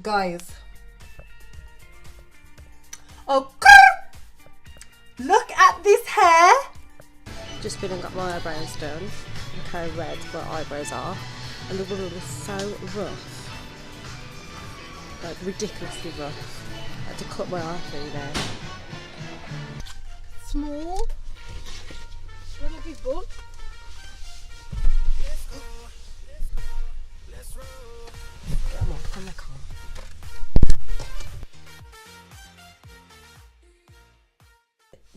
Guys. Oh, look at this hair. Just been and got my eyebrows done. Look how red my eyebrows are. And the woman was so rough. Like ridiculously rough. I had to cut my eye through there. Small. What a big book. Come on, come back on.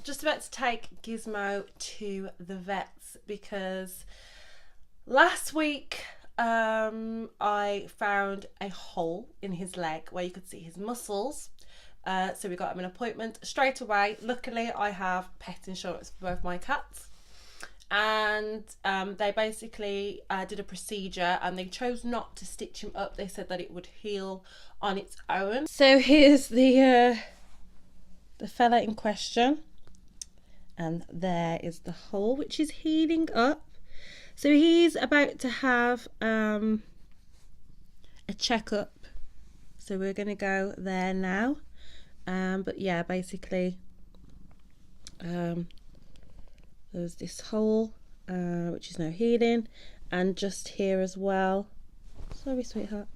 Just about to take Gizmo to the vets because last week I found a hole in his leg where you could see his muscles. So we got him an appointment straight away. Luckily I have pet insurance for both my cats. And they basically did a procedure and they chose not to stitch him up. They said that it would heal on its own. So here's the fella in question. And there is the hole which is healing up. So he's about to have a checkup. So we're going to go there now. But yeah, basically there's this hole which is now healing, and just here as well. Sorry, sweetheart.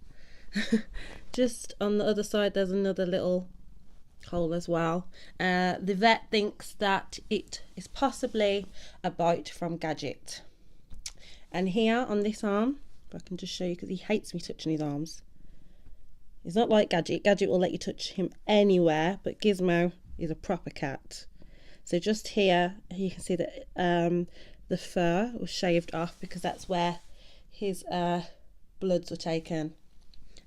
Just on the other side there's another little hole as well. The vet thinks that it is possibly a bite from Gadget. And here on this arm, if I can just show you, because he hates me touching his arms. He's not like Gadget. Gadget will let you touch him anywhere, but Gizmo is a proper cat. So just here you can see that the fur was shaved off because that's where his bloods were taken,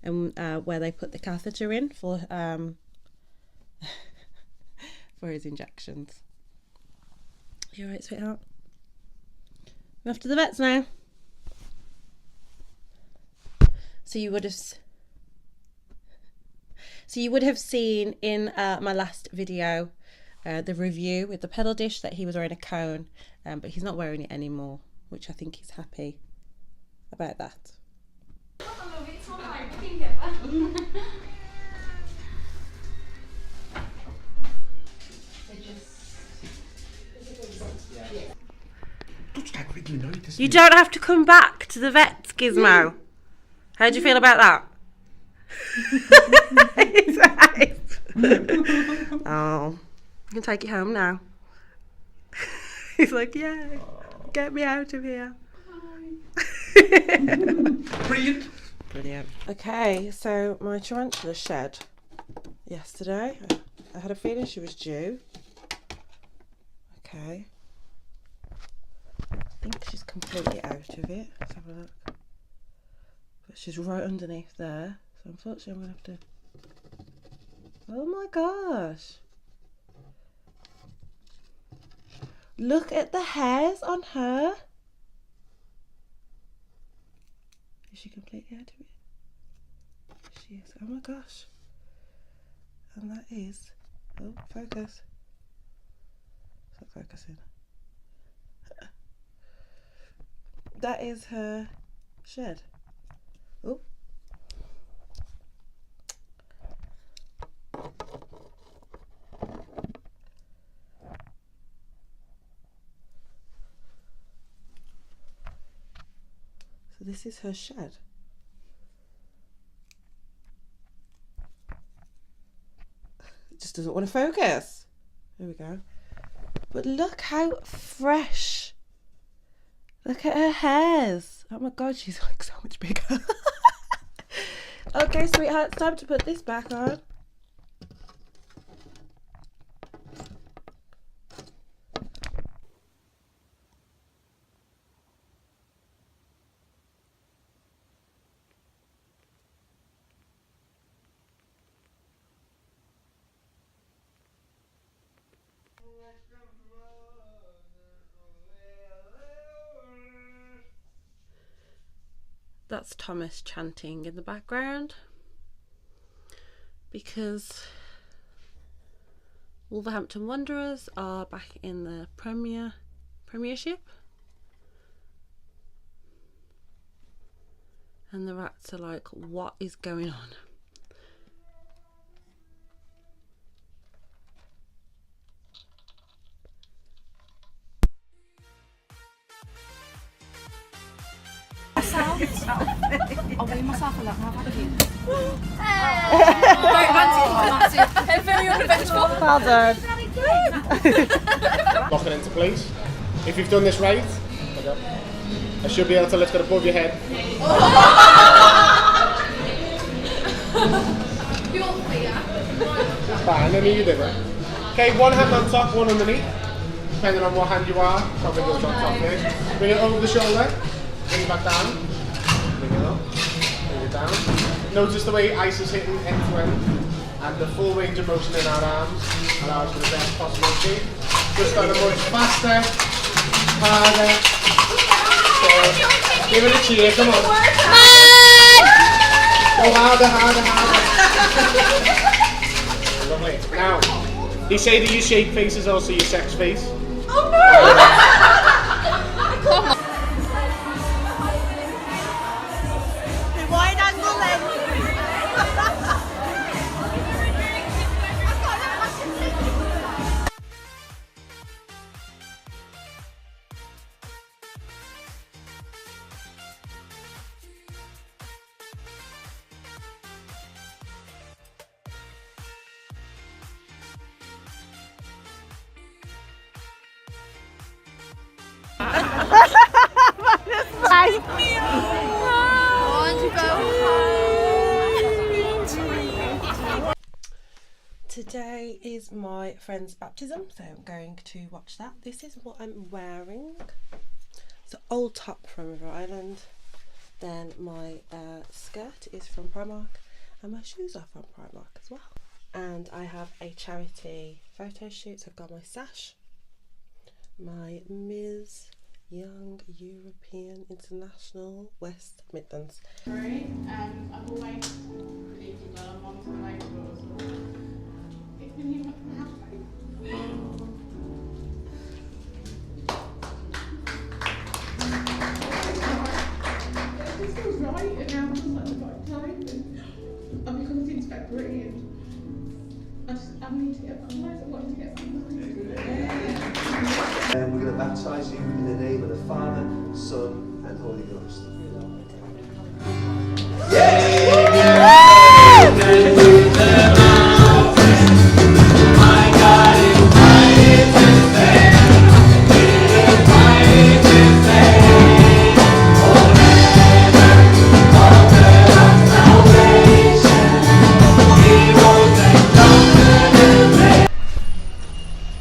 and where they put the catheter in for for his injections. You alright, sweetheart? We're off to the vets now. So you would have seen in my last video the review with the pedal dish that he was wearing a cone, but he's not wearing it anymore, which I think he's happy about that. You don't have to come back to the vets, Gizmo. How do you feel about that? Oh, you can take it home now. He's like, yeah, get me out of here. Brilliant. Brilliant. Okay, so my tarantula shed yesterday. I had a feeling she was due. Okay. I think she's completely out of it. Let's have a look. But she's right underneath there. So unfortunately I'm going to have to... Oh my gosh. Look at the hairs on her. Is she completely out of it? She is. Oh my gosh. And that is... Oh, focus. It's not focusing. That is her shed. Oh. So this is her shed. It just doesn't want to focus. There we go. But look how fresh. Look at her hairs. Oh my god, she's like so much bigger. Okay, sweetheart, it's time to put this back on. That's Thomas chanting in the background because Wolverhampton Wanderers are back in the Premiership, And the rats are like, what is going on? I'll weigh myself a lot now, thank you. Very uneventful. Well done. Lock it into place. If you've done this right, I should be able to lift it above your head. Fine, I knew you did it. Okay, one hand on top, one underneath. Depending on what hand you are, probably goes on top here. Bring it over the shoulder, bring it back down. Bring it up, bring it down. Notice the way ice is hitting end to end. And the full range of motion in our arms allows for the best possible shape. Just on a much faster, harder. So, give it a cheer, come on. Go harder, harder, harder. Lovely. Now, they say that your shape face is also your sex face. Oh no! Wide angle lens. Today is my friend's baptism, so I'm going to watch that. This is what I'm wearing. It's an old top from River Island. Then my skirt is from Primark, and my shoes are from Primark as well. And I have a charity photo shoot, so I've got my sash, my Ms. Young European International West Midlands. Right, I've always believed in God, I'm on to the right road. It's been even this feels right, and now it feels like the right time, and because it's February, and I need to get baptised. I want to get baptised. And we're going to baptize you in the name of the Father, Son, and Holy Ghost.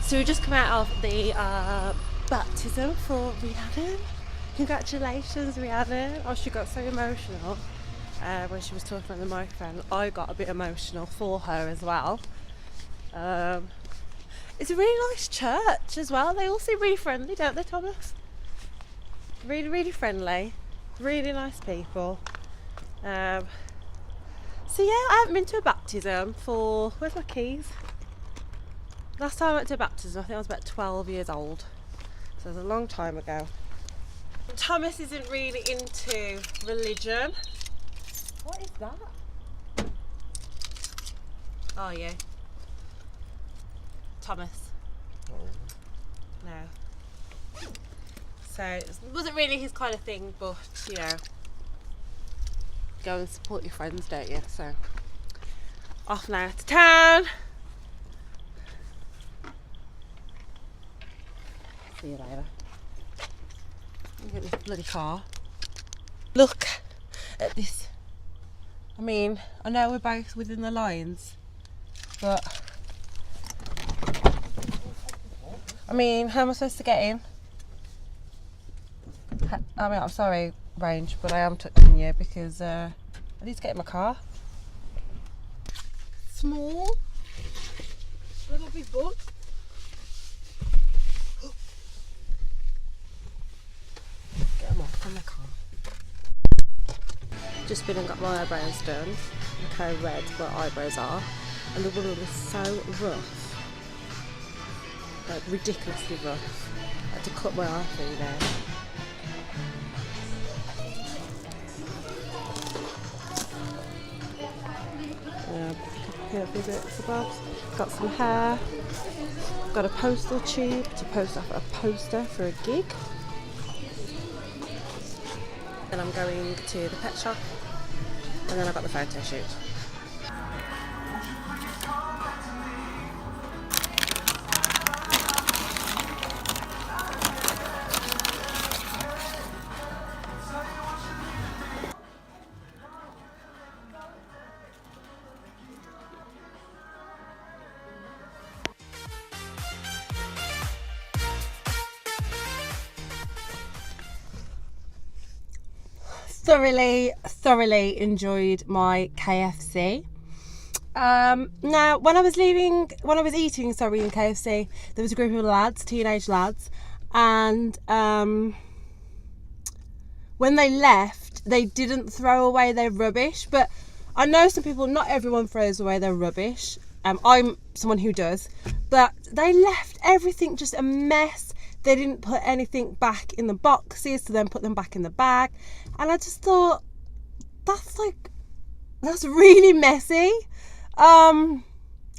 So we just come out of the baptism for Rhiannon. Congratulations, Rhiannon. Oh, she got so emotional when she was talking on the microphone. I got a bit emotional for her as well. It's a really nice church as well. They all seem really friendly, don't they, Thomas? Really, really friendly. Really nice people. So yeah, I haven't been to a baptism for... Where's my keys? Last time I went to a baptism, I think I was about 12 years old. So it was a long time ago. Thomas isn't really into religion. What is that? Oh yeah. Thomas. No. So it wasn't really his kind of thing, but you know, go and support your friends, don't you? So off now to town. See you later. Look at this bloody car. Look at this. I mean, I know we're both within the lines, but I mean, how am I supposed to get in? I mean, I'm sorry, Range, but I am touching you because I need to get in my car. Small. Little big boat. Get them off from the car. Just been and got my eyebrows done. Look how red my eyebrows are. And the woman was so rough. Like ridiculously rough. I had to cut my eye through there. picking up his bits and bobs. Got some hair. Got a postal tube to post off a poster for a gig. Then I'm going to the pet shop, and then I've got the photo shoot. Thoroughly enjoyed my KFC. Now, when I was eating in KFC, there was a group of lads, teenage lads, and when they left, they didn't throw away their rubbish. But I know some people, not everyone throws away their rubbish. I'm someone who does, but they left everything just a mess. They didn't put anything back in the boxes to then put them back in the bag. And I just thought, that's really messy. I don't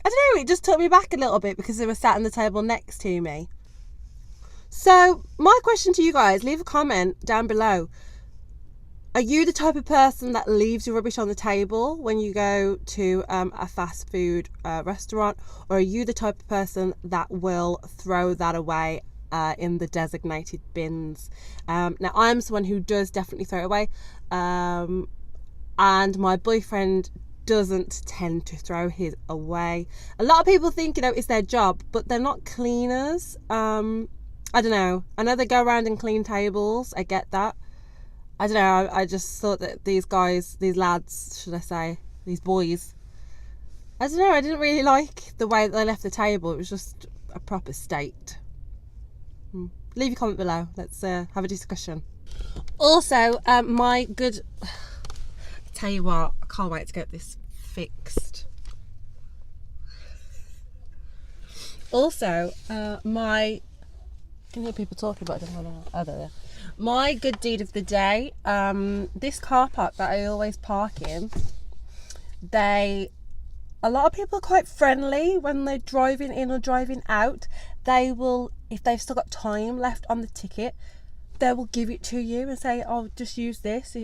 know, it just took me back a little bit because they were sat on the table next to me. So my question to you guys, leave a comment down below. Are you the type of person that leaves your rubbish on the table when you go to a fast food restaurant? Or are you the type of person that will throw that away in the designated bins? Now, I'm someone who does definitely throw it away, and my boyfriend doesn't tend to throw his away. A lot of people think, it's their job, but they're not cleaners. I don't know. I know they go around and clean tables. I get that. I don't know. I just thought that these lads, should I say, these boys, I don't know. I didn't really like the way that they left the table. It was just a proper state. Leave your comment below. Let's have a discussion. Also, I tell you what, I can't wait to get this fixed. Also, I can hear people talking, but I don't know. Oh, there. My good deed of the day. This car park that I always park in, a lot of people are quite friendly when they're driving in or driving out. They will, if they've still got time left on the ticket, they will give it to you and say, oh, just use this,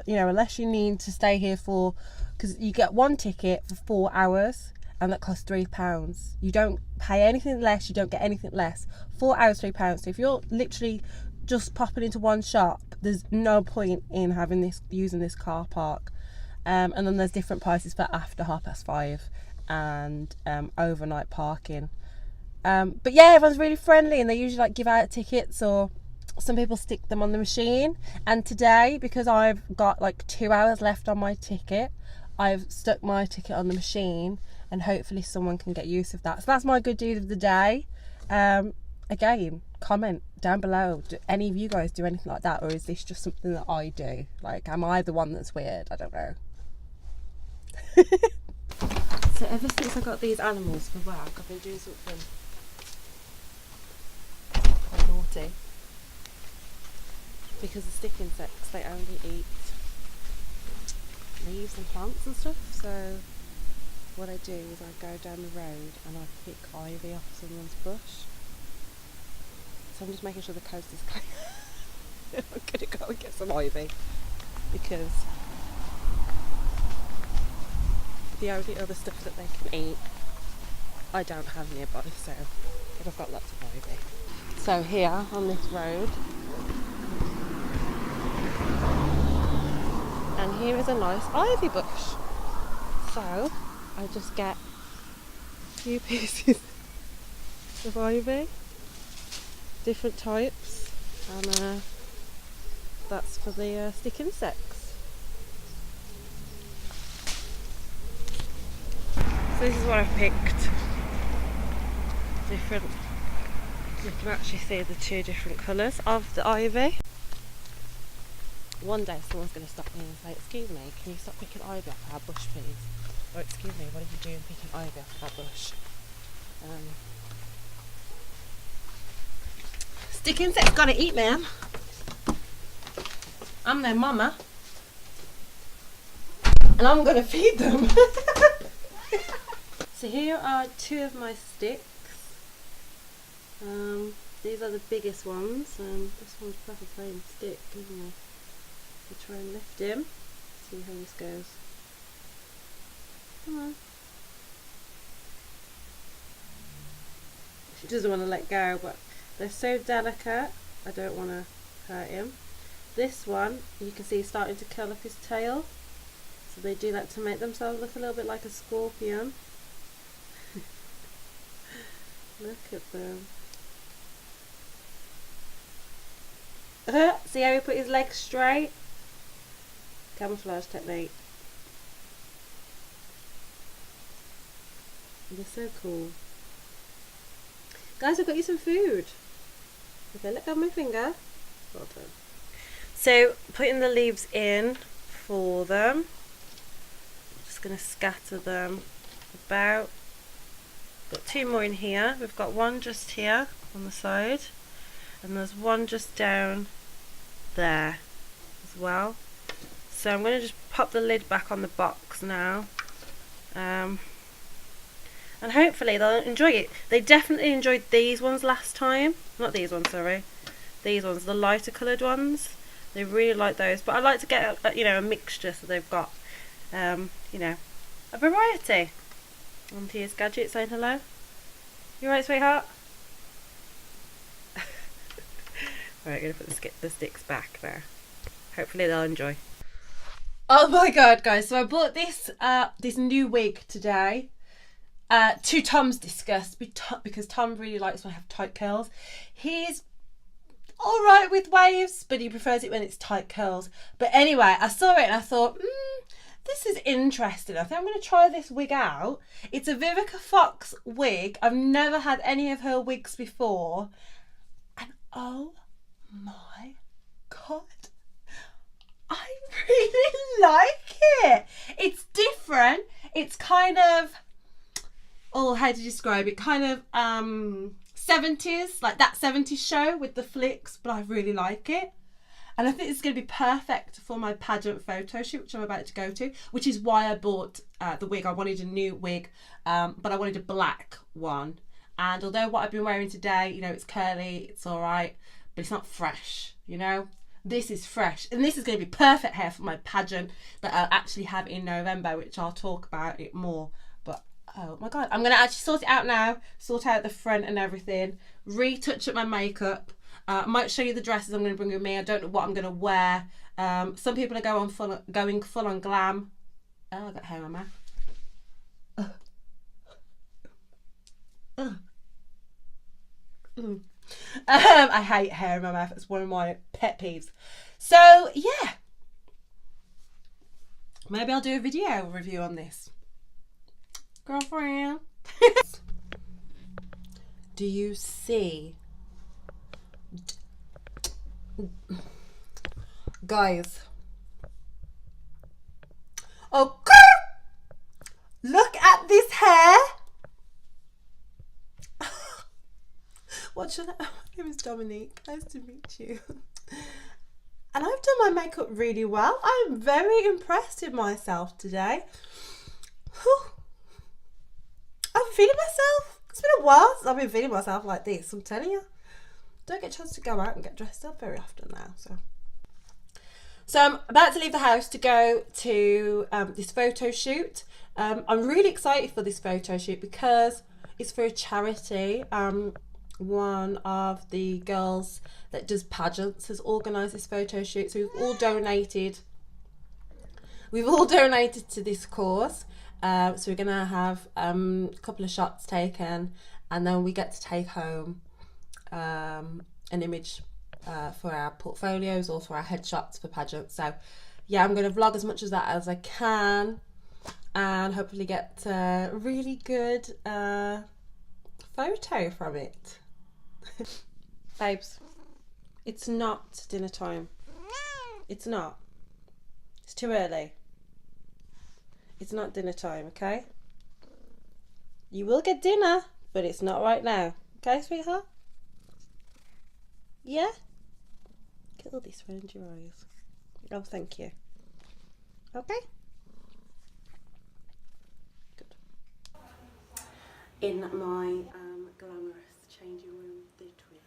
unless you need to stay here because you get one ticket for 4 hours and that costs £3. You don't pay anything less, you don't get anything less. 4 hours, £3. So if you're literally just popping into one shop, there's no point in using this car park. And then there's different prices for after 5:30 and overnight parking. But yeah, everyone's really friendly, and they usually give out tickets, or some people stick them on the machine. And today, because I've got 2 hours left on my ticket, I've stuck my ticket on the machine, and hopefully someone can get use of that. So that's my good deed of the day. Again, comment down below. Do any of you guys do anything like that, or is this just something that I do? Am I the one that's weird? I don't know. So ever since I got these animals for work, I've been doing something quite naughty, because the stick insects, they only eat leaves and plants and stuff. So what I do is I go down the road and I pick ivy off someone's bush. So I'm just making sure the coast is clean. I'm gonna go and get some ivy, because the only other stuff that they can eat I don't have nearby, but I've got lots of ivy. So here on this road, and here is a nice ivy bush. So I just get a few pieces of ivy, different types, and that's for the stick insects. So this is what I've picked. Different. You can actually see the two different colours of the ivy. One day someone's going to stop me and say, excuse me, can you stop picking ivy off our bush please? Or excuse me, what are you doing picking ivy off our bush? Stick insects gotta eat, man. I'm their mama. And I'm gonna feed them. So here are two of my sticks. These are the biggest ones, and this one's proper plain stick, isn't it? We'll try and lift him, see how this goes. Come on. She doesn't want to let go, but they're so delicate, I don't want to hurt him. This one, you can see, is starting to curl up his tail. So they do that to make themselves look a little bit like a scorpion. Look at them. See how he put his legs straight? Camouflage technique. They're so cool. Guys, I've got you some food. Okay, let go of my finger. Well done. So, putting the leaves in for them. Just going to scatter them about. Got two more in here. We've got one just here on the side, and there's one just down there as well. So I'm going to just pop the lid back on the box now, and hopefully they'll enjoy it. They definitely enjoyed these ones last time. Not these ones, sorry. These ones, the lighter coloured ones. They really like those, but I like to get a mixture, so they've got a variety. And here's Gadget saying hello. You alright, sweetheart? Alright, I'm going to put the sticks back there. Hopefully they'll enjoy. Oh my god, guys, so I bought this new wig today. To Tom's disgust, because Tom really likes when I have tight curls. He's alright with waves, but he prefers it when it's tight curls. But anyway, I saw it and I thought, this is interesting. I think I'm going to try this wig out. It's a Vivica Fox wig. I've never had any of her wigs before. And oh my god, I really like it. It's different. It's kind of, how to describe it? Kind of 70s, like that 70s show with the flicks, but I really like it. And I think it's going to be perfect for my pageant photo shoot, which I'm about to go to, which is why I bought the wig. I wanted a new wig, but I wanted a black one. And although what I've been wearing today, it's curly, it's all right, but it's not fresh, This is fresh. And this is going to be perfect hair for my pageant that I'll actually have in November, which I'll talk about it more. But, oh my God, I'm going to actually sort it out now, sort out the front and everything, retouch up my makeup. I might show you the dresses I'm going to bring with me. I don't know what I'm going to wear. Some people are going full on glam. Oh, I got hair on my mouth. I hate hair in my mouth. It's one of my pet peeves. So yeah, maybe I'll do a video review on this. Girlfriend. Do you see? Guys. Oh, look at this hair. What's your name? My name is Dominique. Nice to meet you. And I've done my makeup really well. I'm very impressed with myself today. Whew. I'm feeling myself. It's been a while since I've been feeling myself like this, I'm telling you. Don't get a chance to go out and get dressed up very often now. So I'm about to leave the house to go to this photo shoot. I'm really excited for this photo shoot because it's for a charity. One of the girls that does pageants has organised this photo shoot, so we've all donated to this cause. So we're gonna have a couple of shots taken, and then we get to take home an image for our portfolios or for our headshots for pageants. So yeah, I'm gonna vlog as much of that as I can and hopefully get a really good photo from it. Babes, it's not dinner time. It's not. It's too early. It's not dinner time, okay? You will get dinner, but it's not right now. Okay, sweetheart? Yeah? Get all this around your eyes. Oh, thank you. Okay? Good. in my glamorous changing room, the twins.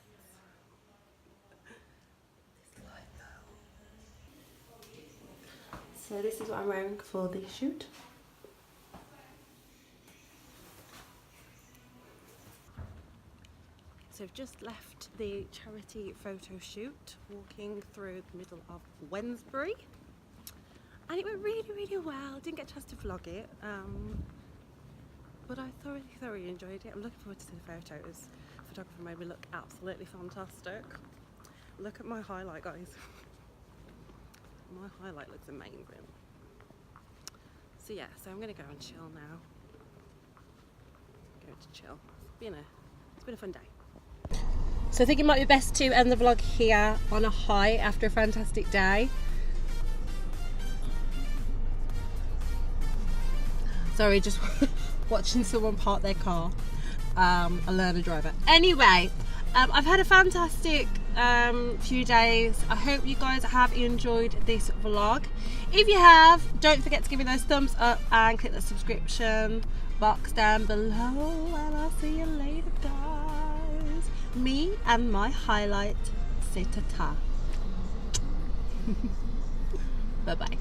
So this is what I'm wearing for the shoot. So I've just left the charity photo shoot, walking through the middle of Wednesbury, and it went really well. Didn't get a chance to vlog it, but I thoroughly enjoyed it. I'm looking forward to seeing the photos. The photographer made me look absolutely fantastic. Look at my highlight, guys. My highlight looks amazing. So yeah, so I'm gonna go and chill now. Going to chill. It's been a fun day. So I think it might be best to end the vlog here on a high after a fantastic day. Sorry, just watching someone park their car. A learner driver. Anyway, I've had a fantastic few days. I hope you guys have enjoyed this vlog. If you have, don't forget to give me those thumbs up and click the subscription box down below, and I'll see you later, guys. Me and my highlight, say ta-ta. Bye bye.